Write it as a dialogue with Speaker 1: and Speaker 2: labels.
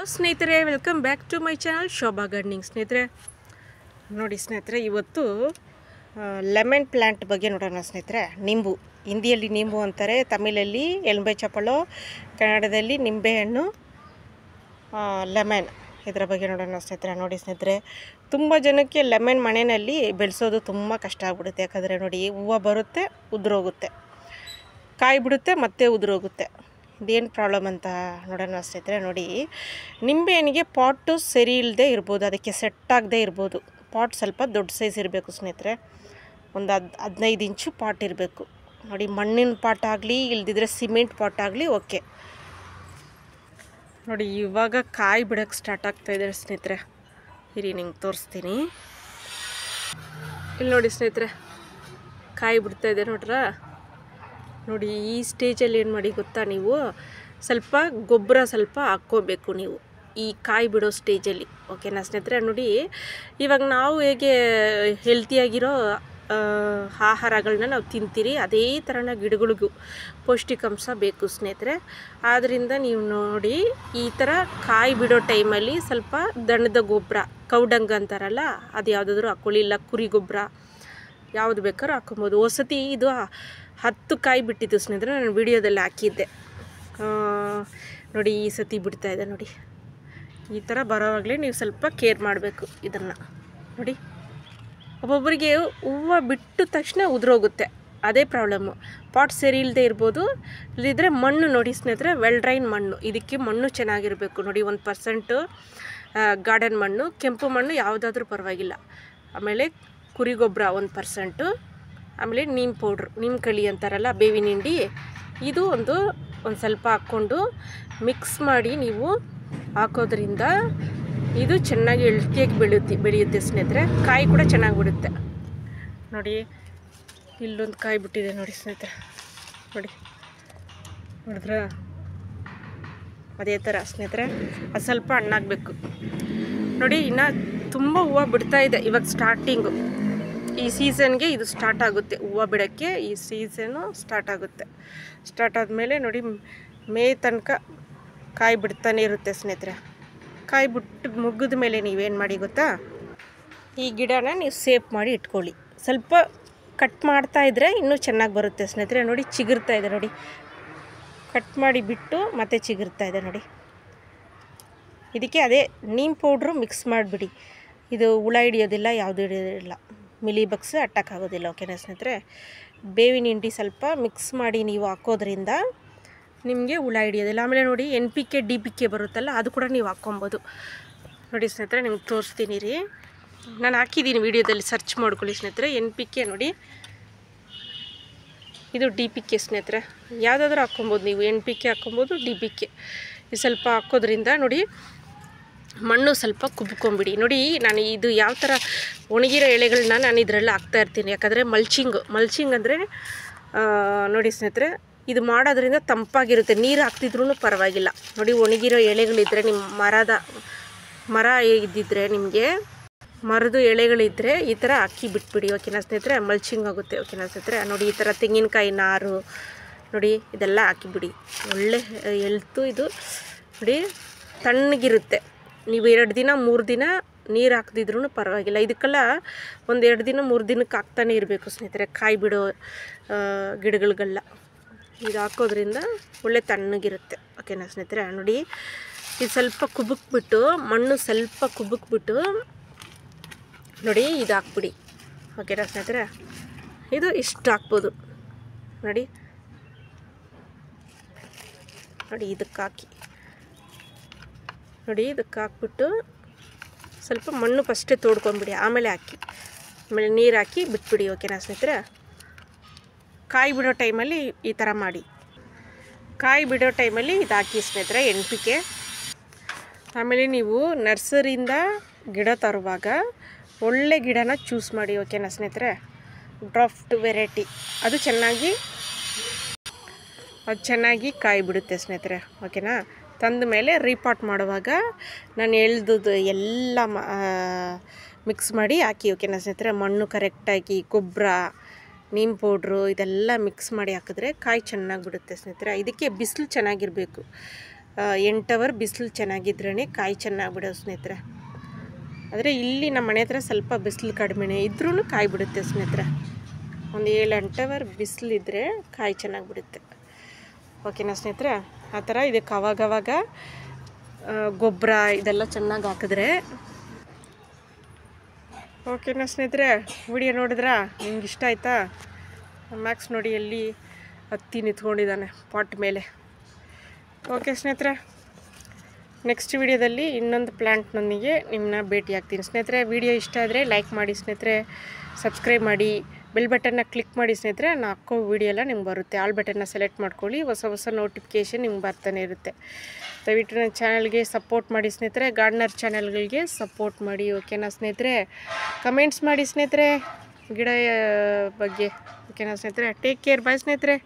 Speaker 1: ಸ್ನೇಹಿತರೆ, welcome back to my channel Shobha gardening. ಸ್ನೇಹಿತರೆ ನೋಡಿ ಸ್ನೇಹಿತರೆ, ಇವತ್ತು ಲೆಮನ್ ಪ್ಲ್ಯಾಂಟ್ ಬಗ್ಗೆ ನೋಡೋಣ ಸ್ನೇಹಿತರೆ. ನಿಂಬು, ಹಿಂದಿಯಲ್ಲಿ ನಿಂಬು ಅಂತಾರೆ, ತಮಿಳಲ್ಲಿ ಎಲುಂಬೆ ಚಪಳು, ಕನ್ನಡದಲ್ಲಿ ನಿಂಬೆಹಣ್ಣು, ಲೆಮನ್, ಇದರ ಬಗ್ಗೆ ನೋಡೋಣ ಸ್ನೇಹಿತರೆ. ನೋಡಿ ಸ್ನೇಹಿತರೆ, ತುಂಬ ಜನಕ್ಕೆ ಲೆಮನ್ ಮನೆಯಲ್ಲಿ ಬೆಳೆಸೋದು ತುಂಬ ಕಷ್ಟ ಆಗ್ಬಿಡುತ್ತೆ. ಯಾಕಂದರೆ ನೋಡಿ, ಹೂವು ಬರುತ್ತೆ, ಉದುರೋಗುತ್ತೆ, ಕಾಯಿ ಬಿಡುತ್ತೆ, ಮತ್ತೆ ಉದುರೋಗುತ್ತೆ. ಇದೇನು ಪ್ರಾಬ್ಲಮ್ ಅಂತ ನೋಡೋಣ ಸ್ನೇಹಿತರೆ. ನೋಡಿ, ನಿಂಬೆಹಣ್ಣಿಗೆ ಪಾಟು ಸರಿ ಇಲ್ಲದೆ ಇರ್ಬೋದು, ಅದಕ್ಕೆ ಸೆಟ್ ಆಗದೆ ಇರ್ಬೋದು. ಪಾಟ್ ಸ್ವಲ್ಪ ದೊಡ್ಡ ಸೈಜ್ ಇರಬೇಕು ಸ್ನೇಹಿತರೆ, ಒಂದು 15 ಇಂಚು ಪಾಟ್ ಇರಬೇಕು. ನೋಡಿ, ಮಣ್ಣಿನ ಪಾಟ್ ಆಗಲಿ, ಇಲ್ದಿದ್ರೆ ಸಿಮೆಂಟ್ ಪಾಟ್ ಆಗಲಿ ಓಕೆ. ನೋಡಿ, ಇವಾಗ ಕಾಯಿ ಬಿಡೋಕ್ಕೆ ಸ್ಟಾರ್ಟ್ ಆಗ್ತಾಯಿದೆ ಸ್ನೇಹಿತರೆ. ಇರಿ, ನಿಂಗೆ ತೋರಿಸ್ತೀನಿ. ಇಲ್ಲಿ ನೋಡಿ ಸ್ನೇಹಿತರೆ, ಕಾಯಿ ಬಿಡ್ತಾಯಿದೆ ನೋಡ್ರಾ. ನೋಡಿ, ಈ ಸ್ಟೇಜಲ್ಲಿ ಏನು ಮಾಡಿ ಗೊತ್ತಾ, ನೀವು ಸ್ವಲ್ಪ ಗೊಬ್ಬರ ಸ್ವಲ್ಪ ಹಾಕ್ಕೋಬೇಕು ನೀವು ಈ ಕಾಯಿ ಬಿಡೋ ಸ್ಟೇಜಲ್ಲಿ, ಓಕೆನಾ ಸ್ನೇಹಿತರೆ. ನೋಡಿ, ಇವಾಗ ನಾವು ಹೇಗೆ ಹೆಲ್ತಿಯಾಗಿರೋ ಆಹಾರಗಳನ್ನ ನಾವು ತಿಂತೀರಿ, ಅದೇ ಥರನ ಗಿಡಗಳಿಗೂ ಪೌಷ್ಟಿಕಾಂಶ ಬೇಕು ಸ್ನೇಹಿತರೆ. ಆದ್ದರಿಂದ ನೀವು ನೋಡಿ, ಈ ಥರ ಕಾಯಿ ಬಿಡೋ ಟೈಮಲ್ಲಿ ಸ್ವಲ್ಪ ದಣದ ಗೊಬ್ಬರ, ಕೌಡಂಗ ಅಂತಾರಲ್ಲ, ಅದು ಯಾವುದಾದ್ರೂ ಹಾಕ್ಕೊಳ್ಳಿ, ಇಲ್ಲ ಕುರಿ ಗೊಬ್ಬರ ಯಾವುದು ಬೇಕಾದ್ರೂ ಹಾಕ್ಕೊಬೋದು. ವಸತಿ ಇದು 10 ಕಾಯಿ ಬಿಟ್ಟಿತ್ತು ಸ್ನೇಹಿತರೆ, ನಾನು ವಿಡಿಯೋದಲ್ಲಿ ಹಾಕಿದ್ದೆ. ನೋಡಿ, ಈ ಸತಿ ಬಿಡ್ತಾಯಿದೆ ನೋಡಿ. ಈ ಥರ ಬರೋವಾಗಲೇ ನೀವು ಸ್ವಲ್ಪ ಕೇರ್ ಮಾಡಬೇಕು ಇದನ್ನು. ನೋಡಿ, ಒಬ್ಬೊಬ್ಬರಿಗೆ ಹೂವು ಬಿಟ್ಟ ತಕ್ಷಣ ಉದುರೋಗುತ್ತೆ, ಅದೇ ಪ್ರಾಬ್ಲಮ್ಮು. ಪಾಟ್ ಸರಿ ಇಲ್ಲದೆ ಇರ್ಬೋದು, ಇಲ್ಲಿದ್ದರೆ ಮಣ್ಣು ನೋಡಿ ಸ್ನೇಹಿತರೆ, ವೆಲ್ ಡ್ರೈನ್ ಮಣ್ಣು. ಇದಕ್ಕೆ ಮಣ್ಣು ಚೆನ್ನಾಗಿರಬೇಕು ನೋಡಿ. 1% ಗಾರ್ಡನ್ ಮಣ್ಣು, ಕೆಂಪು ಮಣ್ಣು ಯಾವುದಾದ್ರೂ ಪರವಾಗಿಲ್ಲ. ಆಮೇಲೆ ಕುರಿ ಗೊಬ್ಬರ 1%, ಆಮೇಲೆ ನೀಮ್ ಪೌಡ್ರು, ನೀಮ್ ಕಳಿ ಅಂತಾರಲ್ಲ, ಬೇವಿನ ಹಿಂಡಿ, ಇದು ಒಂದು ಸ್ವಲ್ಪ ಹಾಕ್ಕೊಂಡು ಮಿಕ್ಸ್ ಮಾಡಿ ನೀವು ಹಾಕೋದ್ರಿಂದ ಇದು ಚೆನ್ನಾಗಿ ಎಳ್ತಿಯಾಗಿ ಬೆಳೆಯುತ್ತೆ ಸ್ನೇಹಿತರೆ. ಕಾಯಿ ಕೂಡ ಚೆನ್ನಾಗಿ ಬಿಡುತ್ತೆ. ನೋಡಿ, ಇಲ್ಲೊಂದು ಕಾಯಿ ಬಿಟ್ಟಿದೆ ನೋಡಿ ಸ್ನೇಹಿತರೆ. ನೋಡಿ, ನೋಡಿದ್ರ, ಅದೇ ಥರ ಸ್ನೇಹಿತರೆ, ಅದು ಸ್ವಲ್ಪ ಹಣ್ಣಾಗಬೇಕು. ನೋಡಿ, ಇನ್ನು ತುಂಬ ಹೂವು ಬಿಡ್ತಾ ಇದೆ. ಇವಾಗ ಸ್ಟಾರ್ಟಿಂಗು, ಈ ಸೀಸನ್ಗೆ ಇದು ಸ್ಟಾರ್ಟ್ ಆಗುತ್ತೆ, ಹೂವು ಬಿಡೋಕ್ಕೆ ಈ ಸೀಸನು ಸ್ಟಾರ್ಟ್ ಆಗುತ್ತೆ. ಸ್ಟಾರ್ಟ್ ಆದಮೇಲೆ ನೋಡಿ, ಮೇ ತನಕ ಕಾಯಿ ಬಿಡ್ತಾನೆ ಇರುತ್ತೆ ಸ್ನೇಹಿತರೆ. ಕಾಯಿ ಬಿಟ್ಟು ಮುಗಿದ ಮೇಲೆ ನೀವೇನು ಮಾಡಿ ಗೊತ್ತಾ, ಈ ಗಿಡನ ನೀವು ಸೇಫ್ ಮಾಡಿ ಇಟ್ಕೊಳ್ಳಿ. ಸ್ವಲ್ಪ ಕಟ್ ಮಾಡ್ತಾಯಿದ್ರೆ ಇನ್ನೂ ಚೆನ್ನಾಗಿ ಬರುತ್ತೆ ಸ್ನೇಹಿತರೆ. ನೋಡಿ, ಚಿಗುರ್ತಾ ಇದೆ ನೋಡಿ, ಕಟ್ ಮಾಡಿ ಬಿಟ್ಟು ಮತ್ತೆ ಚಿಗುರ್ತಾ ಇದೆ ನೋಡಿ. ಇದಕ್ಕೆ ಅದೇ ನೀಮ್ ಪೌಡ್ರು ಮಿಕ್ಸ್ ಮಾಡಿಬಿಡಿ. ಇದು ಹುಳ ಹಿಡಿಯೋದಿಲ್ಲ, ಯಾವುದು ಹಿಡಿಯೋದಿಲ್ಲ, ಮಿಲಿ ಬಗ್ಸ್ ಅಟ್ಟಾಕಾಗೋದಿಲ್ಲ, ಓಕೆನಾ ಸ್ನೇಹಿತರೆ. ಬೇವಿನ ಹಿಂಡಿ ಸ್ವಲ್ಪ ಮಿಕ್ಸ್ ಮಾಡಿ ನೀವು ಹಾಕೋದ್ರಿಂದ ನಿಮಗೆ ಹುಳ ಹಿಡಿಯೋದಿಲ್ಲ. ಆಮೇಲೆ ನೋಡಿ, NPK DPK ಬರುತ್ತಲ್ಲ, ಅದು ಕೂಡ ನೀವು ಹಾಕ್ಕೊಬೋದು. ನೋಡಿ ಸ್ನೇಹಿತರೆ, ನಿಮ್ಗೆ ತೋರಿಸ್ತೀನಿ ರೀ, ನಾನು ಹಾಕಿದ್ದೀನಿ ವಿಡಿಯೋದಲ್ಲಿ, ಸರ್ಚ್ ಮಾಡ್ಕೊಳ್ಳಿ ಸ್ನೇಹಿತರೆ. NPK ನೋಡಿ, ಇದು DPK ಸ್ನೇಹಿತರೆ, ಯಾವುದಾದ್ರೂ ಹಾಕ್ಕೊಬೋದು ನೀವು. NPK ಹಾಕ್ಕೊಬೋದು, DPK ಇದು ಸ್ವಲ್ಪ ಹಾಕೋದ್ರಿಂದ ನೋಡಿ, ಮಣ್ಣು ಸ್ವಲ್ಪ ಕುಬ್ಕೊಂಬಿಡಿ. ನೋಡಿ, ನಾನು ಇದು ಯಾವ ಥರ ಒಣಗಿರೋ ಎಳೆಗಳನ್ನ ನಾನು ಇದರಲ್ಲಿ ಹಾಕ್ತಾಯಿರ್ತೀನಿ. ಯಾಕಂದರೆ ಮಲ್ಚಿಂಗ್ ಅಂದರೆ ನೋಡಿ ಸ್ನೇಹಿತರೆ, ಇದು ಮಾಡೋದ್ರಿಂದ ತಂಪಾಗಿರುತ್ತೆ, ನೀರು ಹಾಕ್ತಿದ್ರೂ ಪರವಾಗಿಲ್ಲ. ನೋಡಿ, ಒಣಗಿರೋ ಎಳೆಗಳಿದ್ದರೆ, ನಿಮ್ಮ ಮರ ಇದ್ದಿದ್ದರೆ, ನಿಮಗೆ ಮರದ ಎಳೆಗಳಿದ್ದರೆ ಈ ಥರ ಹಾಕಿ ಬಿಟ್ಬಿಡಿ, ಓಕೆನಾ ಸ್ನೇಹಿತರೆ. ಮಲ್ಚಿಂಗ್ ಆಗುತ್ತೆ, ಓಕೆನಾ ಸ್ನೇಹಿತರೆ. ನೋಡಿ, ಈ ಥರ ತೆಂಗಿನಕಾಯಿ ನಾರು ನೋಡಿ, ಇದೆಲ್ಲ ಹಾಕಿಬಿಡಿ. ಒಳ್ಳೆ ಹೆಲ್ತು ಇದು. ನೋಡಿ, ತಣ್ಣಗಿರುತ್ತೆ. ನೀವು 2 ದಿನ 3 ದಿನ ನೀರು ಹಾಕ್ದಿದ್ರೂ ಪರವಾಗಿಲ್ಲ. ಇದಕ್ಕೆಲ್ಲ 1-2 ದಿನ 3 ದಿನಕ್ಕೆ ಹಾಕ್ತಾನೆ ಇರಬೇಕು ಸ್ನೇಹಿತರೆ, ಕಾಯಿ ಬಿಡೋ ಗಿಡಗಳಿಗೆಲ್ಲ. ಇದು ಹಾಕೋದ್ರಿಂದ ಒಳ್ಳೆ ತಣ್ಣಗಿರುತ್ತೆ, ಓಕೆನಾ ಸ್ನೇಹಿತರೆ. ನೋಡಿ, ಇದು ಸ್ವಲ್ಪ ಕುಬುಕ್ಬಿಟ್ಟು, ಮಣ್ಣು ಸ್ವಲ್ಪ ಕುಬುಕ್ಬಿಟ್ಟು ನೋಡಿ, ಇದು ಹಾಕ್ಬಿಡಿ, ಓಕೆನಾ ಸ್ನೇಹಿತರೆ. ಇದು ಇಷ್ಟು ಹಾಕ್ಬೋದು ನೋಡಿ. ನೋಡಿ, ಇದಕ್ಕೆ ಹಾಕಿ ನೋಡಿ, ಇದಕ್ಕೆ ಹಾಕ್ಬಿಟ್ಟು ಸ್ವಲ್ಪ ಮಣ್ಣು ಫಸ್ಟೇ ತೋಡ್ಕೊಂಬಿಡಿ, ಆಮೇಲೆ ಹಾಕಿ, ಆಮೇಲೆ ನೀರು ಹಾಕಿ ಬಿಟ್ಬಿಡಿ, ಓಕೆನಾ ಸ್ನೇಹಿತರೆ. ಕಾಯಿ ಬಿಡೋ ಟೈಮಲ್ಲಿ ಈ ಥರ ಮಾಡಿ. ಕಾಯಿ ಬಿಡೋ ಟೈಮಲ್ಲಿ ಇದು ಹಾಕಿ ಸ್ನೇಹಿತರೆ, NPK. ಆಮೇಲೆ ನೀವು ನರ್ಸರಿಯಿಂದ ಗಿಡ ತರುವಾಗ ಒಳ್ಳೆ ಗಿಡನ ಚೂಸ್ ಮಾಡಿ, ಓಕೆನಾ ಸ್ನೇಹಿತರೆ. ಡ್ರಾಫ್ಟ್ ವೆರೈಟಿ, ಅದು ಚೆನ್ನಾಗಿ ಕಾಯಿ ಬಿಡುತ್ತೆ ಸ್ನೇಹಿತರೆ, ಓಕೆನಾ. ತಂದ ಮೇಲೆ ರೀಪಾಟ್ ಮಾಡುವಾಗ ನಾನು ಹೇಳ್ದು ಎಲ್ಲ ಮಿಕ್ಸ್ ಮಾಡಿ ಹಾಕಿ, ಓಕೆನಾ ಸ್ನೇಹಿತರೆ. ಮಣ್ಣು ಕರೆಕ್ಟಾಗಿ, ಗೊಬ್ಬರ, ನೀಮ್ ಪೌಡ್ರು ಇದೆಲ್ಲ ಮಿಕ್ಸ್ ಮಾಡಿ ಹಾಕಿದ್ರೆ ಕಾಯಿ ಚೆನ್ನಾಗಿ ಬಿಡುತ್ತೆ ಸ್ನೇಹಿತರೆ. ಇದಕ್ಕೆ ಬಿಸಿಲು ಚೆನ್ನಾಗಿರಬೇಕು. 8 ಅವರ್ ಬಿಸಿಲು ಚೆನ್ನಾಗಿದ್ರೇ ಕಾಯಿ ಚೆನ್ನಾಗಿ ಬಿಡೋ ಸ್ನೇಹಿತರೆ. ಆದರೆ ಇಲ್ಲಿ ನಮ್ಮ ಮನೆ ಹತ್ರ ಸ್ವಲ್ಪ ಬಿಸಿಲು ಕಡಿಮೆನೇ ಇದ್ರೂ ಕಾಯಿ ಬಿಡುತ್ತೆ ಸ್ನೇಹಿತರೆ. ಒಂದು 7-8 ಅವರ್ ಬಿಸಿಲಿದ್ರೆ ಕಾಯಿ ಚೆನ್ನಾಗಿ ಬಿಡುತ್ತೆ. ಓಕೆನಾ ಸ್ನೇಹಿತರೆ? ಆ ಥರ ಇದಕ್ಕೆ ಅವಾಗವಾಗ ಗೊಬ್ಬರ ಇದೆಲ್ಲ ಚೆನ್ನಾಗಿ ಹಾಕಿದ್ರೆ. ಓಕೆನಾ ಸ್ನೇಹಿತರೆ? ವಿಡಿಯೋ ನೋಡಿದ್ರಾ? ನಿಮ್ಗೆ ಇಷ್ಟ ಆಯಿತಾ? ಮ್ಯಾಕ್ಸ್ ನೋಡಿ ಎಲ್ಲಿ ಹತ್ತಿ ನಿಂತ್ಕೊಂಡಿದ್ದಾನೆ ಪಾಟ್ ಮೇಲೆ. ಓಕೆ ಸ್ನೇಹಿತರೆ, ನೆಕ್ಸ್ಟ್ ವಿಡಿಯೋದಲ್ಲಿ ಇನ್ನೊಂದು ಪ್ಲ್ಯಾಂಟ್ನೊಂದಿಗೆ ನಿಮ್ಮನ್ನ ಭೇಟಿ ಆಗ್ತೀನಿ ಸ್ನೇಹಿತರೆ. ವಿಡಿಯೋ ಇಷ್ಟ ಆದರೆ ಲೈಕ್ ಮಾಡಿ ಸ್ನೇಹಿತರೆ, ಸಬ್ಸ್ಕ್ರೈಬ್ ಮಾಡಿ, ಬೆಲ್ ಬಟನ್ನ ಕ್ಲಿಕ್ ಮಾಡಿ ಸ್ನೇಹಿತರೆ. ನಾನು ಹಾಕೋ ವಿಡಿಯೋ ಎಲ್ಲ ನಿಮ್ಗೆ ಬರುತ್ತೆ. ಆಲ್ ಬಟನ್ನ ಸೆಲೆಕ್ಟ್ ಮಾಡ್ಕೊಳ್ಳಿ, ಹೊಸ ನೋಟಿಫಿಕೇಷನ್ ನಿಮ್ಗೆ ಬರ್ತಾನೆ ಇರುತ್ತೆ. ದಯವಿಟ್ಟು ನನ್ನ ಚಾನಲ್ಗೆ ಸಪೋರ್ಟ್ ಮಾಡಿ ಸ್ನೇಹಿತರೆ, ಗಾರ್ಡನರ್ ಚಾನಲ್ಗಳಿಗೆ ಸಪೋರ್ಟ್ ಮಾಡಿ. ಓಕೆನಾ ಸ್ನೇಹಿತರೆ? ಕಮೆಂಟ್ಸ್ ಮಾಡಿ ಸ್ನೇಹಿತರೆ ಗಿಡ ಬಗ್ಗೆ. ಓಕೆನಾ ಸ್ನೇಹಿತರೆ? ಟೇಕ್ ಕೇರ್, ಬಾಯ್ ಸ್ನೇಹಿತರೆ.